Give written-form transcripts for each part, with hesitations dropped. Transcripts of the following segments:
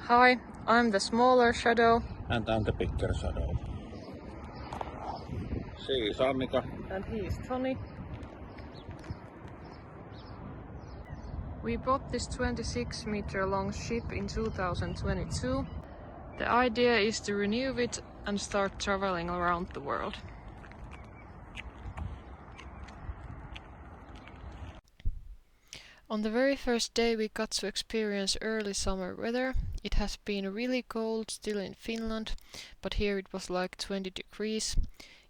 Hi, I'm the smaller shadow. And I'm the bigger shadow. She is Annika. And he is Tony. We bought this 26-meter long ship in 2022. The idea is to renew it and start traveling around the world. On the very first day we got to experience early summer weather. It has been really cold still in Finland, but here it was like 20 degrees.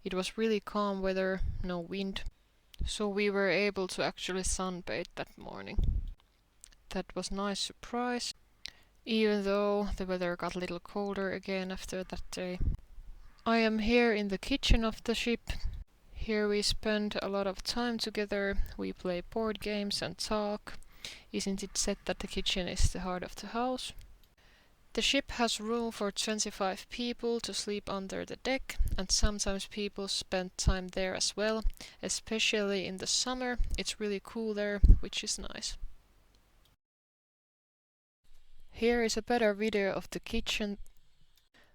It was really calm weather, no wind, so we were able to actually sunbathe that morning. That was a nice surprise, even though the weather got a little colder again after that day. I am here in the kitchen of the ship. Here we spend a lot of time together, we play board games and talk. Isn't it said that the kitchen is the heart of the house? The ship has room for 25 people to sleep under the deck, and sometimes people spend time there as well, especially in the summer. It's really cool there, which is nice. Here is a better video of the kitchen.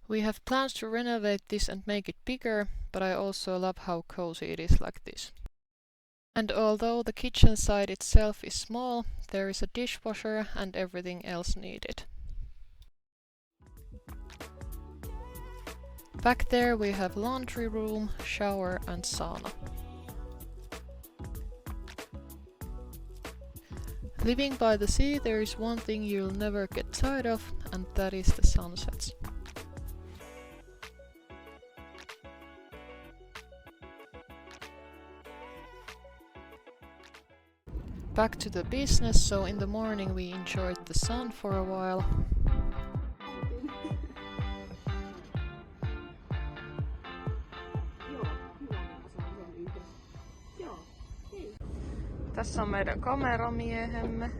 We have plans to renovate this and make it bigger, but I also love how cozy it is like this. And although the kitchen side itself is small, there is a dishwasher and everything else needed. Back there we have laundry room, shower and sauna. Living by the sea, there is one thing you'll never get tired of, and that is the sunsets. Back to the business, so in the morning we enjoyed the sun for a while. Tässä on meidän kameramiehemme.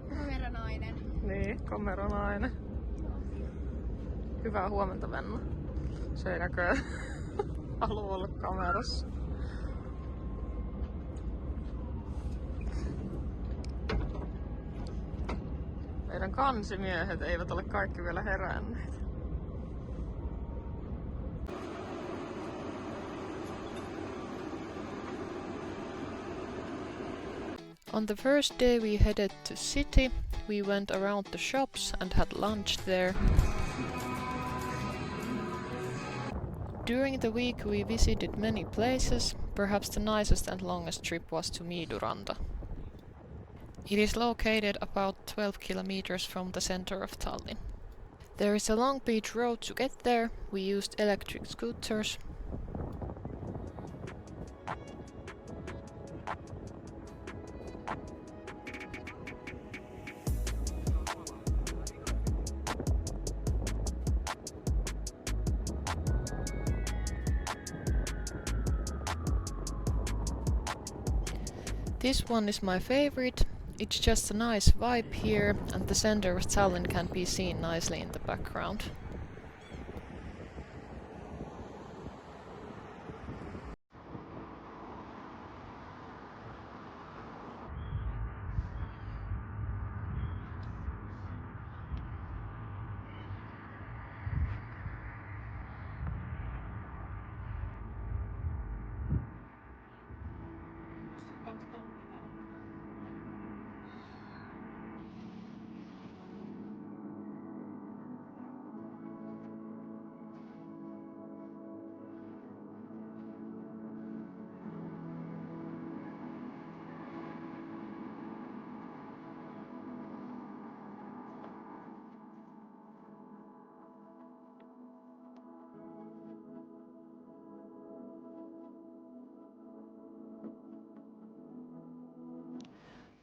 Kameranainen. Niin, kameranainen. Hyvää huomenta, Venna. Se ei näköjään halua olla kamerassa. Meidän kansimiehet eivät ole kaikki vielä heränneet. On the first day we headed to city. We went around the shops and had lunch there. During the week we visited many places. Perhaps the nicest and longest trip was to Ranta. It is located about 12 kilometers from the center of Tallinn. There is a long beach road to get there. We used electric scooters. This one is my favorite. It's just a nice vibe here, and the center of Tallinn can be seen nicely in the background.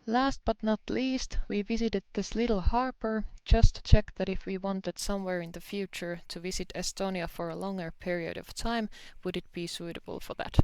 Last but not least, we visited this little harbor just to check that if we wanted somewhere in the future to visit Estonia for a longer period of time, would it be suitable for that.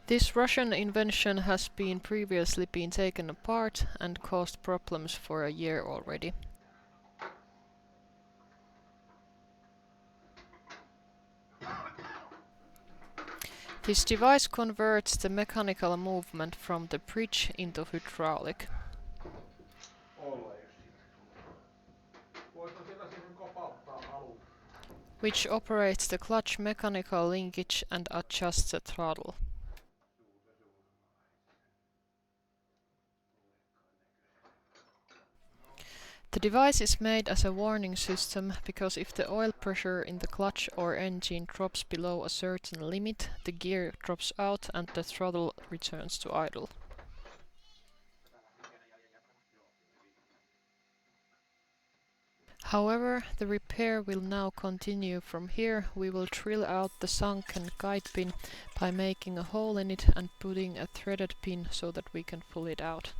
This Russian invention has previously been taken apart and caused problems for a year already. This device converts the mechanical movement from the bridge into hydraulic, which operates the clutch mechanical linkage and adjusts the throttle. The device is made as a warning system because if the oil pressure in the clutch or engine drops below a certain limit, the gear drops out and the throttle returns to idle. However, the repair will now continue. From here we will drill out the sunken guide pin by making a hole in it and putting a threaded pin so that we can pull it out.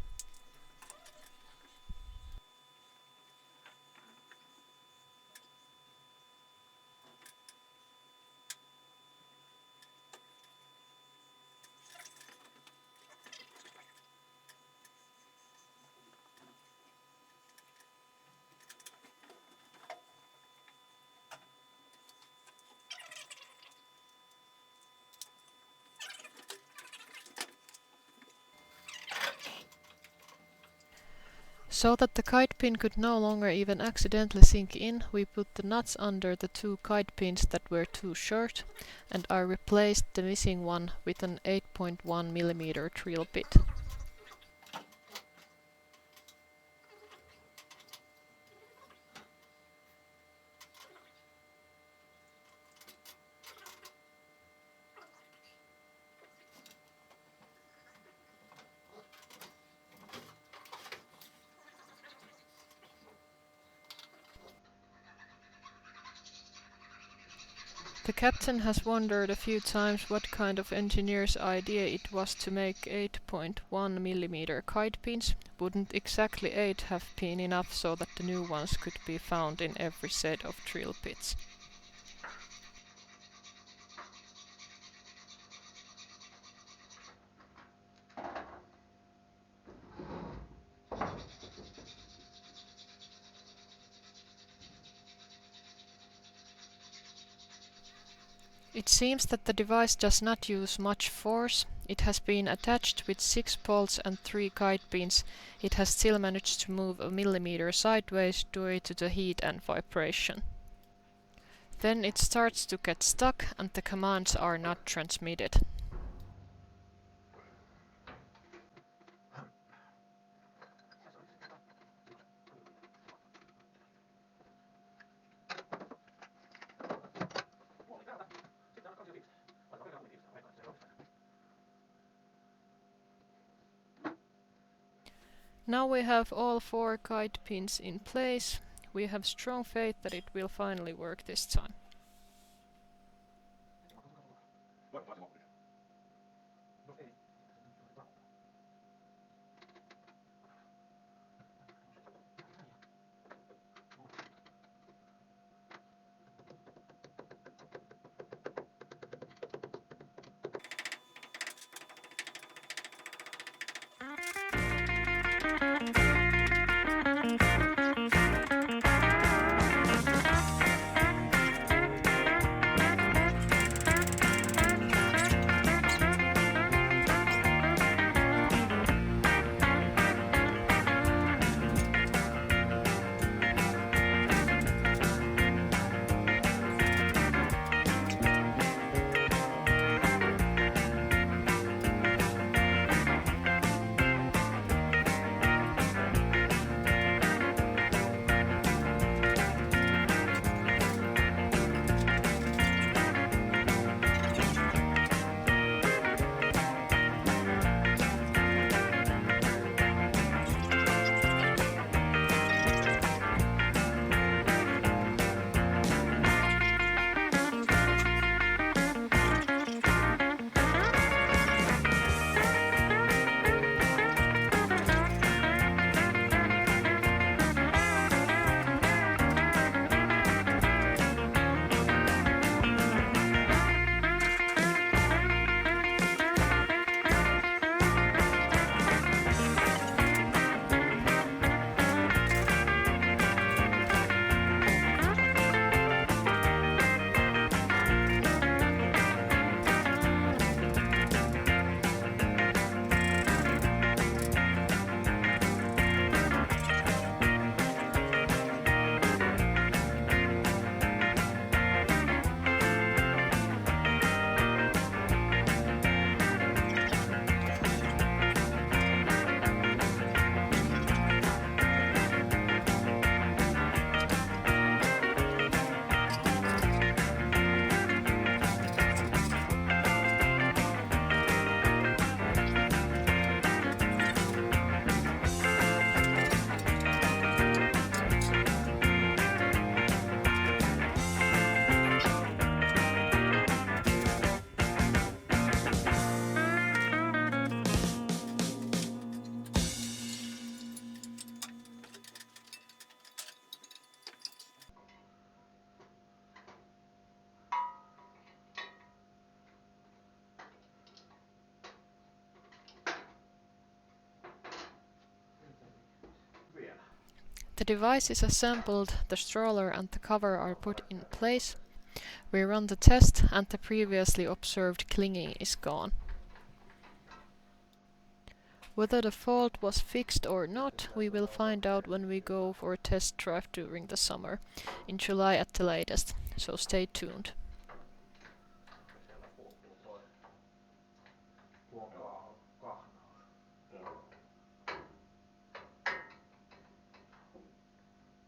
So that the guide pin could no longer even accidentally sink in, we put the nuts under the two guide pins that were too short, and I replaced the missing one with an 8.1 mm drill bit. The captain has wondered a few times what kind of engineer's idea it was to make 8.1 mm guide pins. Wouldn't exactly 8 have been enough so that the new ones could be found in every set of drill bits? It seems that the device does not use much force. It has been attached with 6 bolts and 3 guide pins. It has still managed to move a millimeter sideways due to the heat and vibration. Then it starts to get stuck and the commands are not transmitted. Now we have all 4 guide pins in place. We have strong faith that it will finally work this time. The device is assembled, the stroller and the cover are put in place. We run the test and the previously observed clinging is gone. Whether the fault was fixed or not, we will find out when we go for a test drive during the summer, in July at the latest, so stay tuned.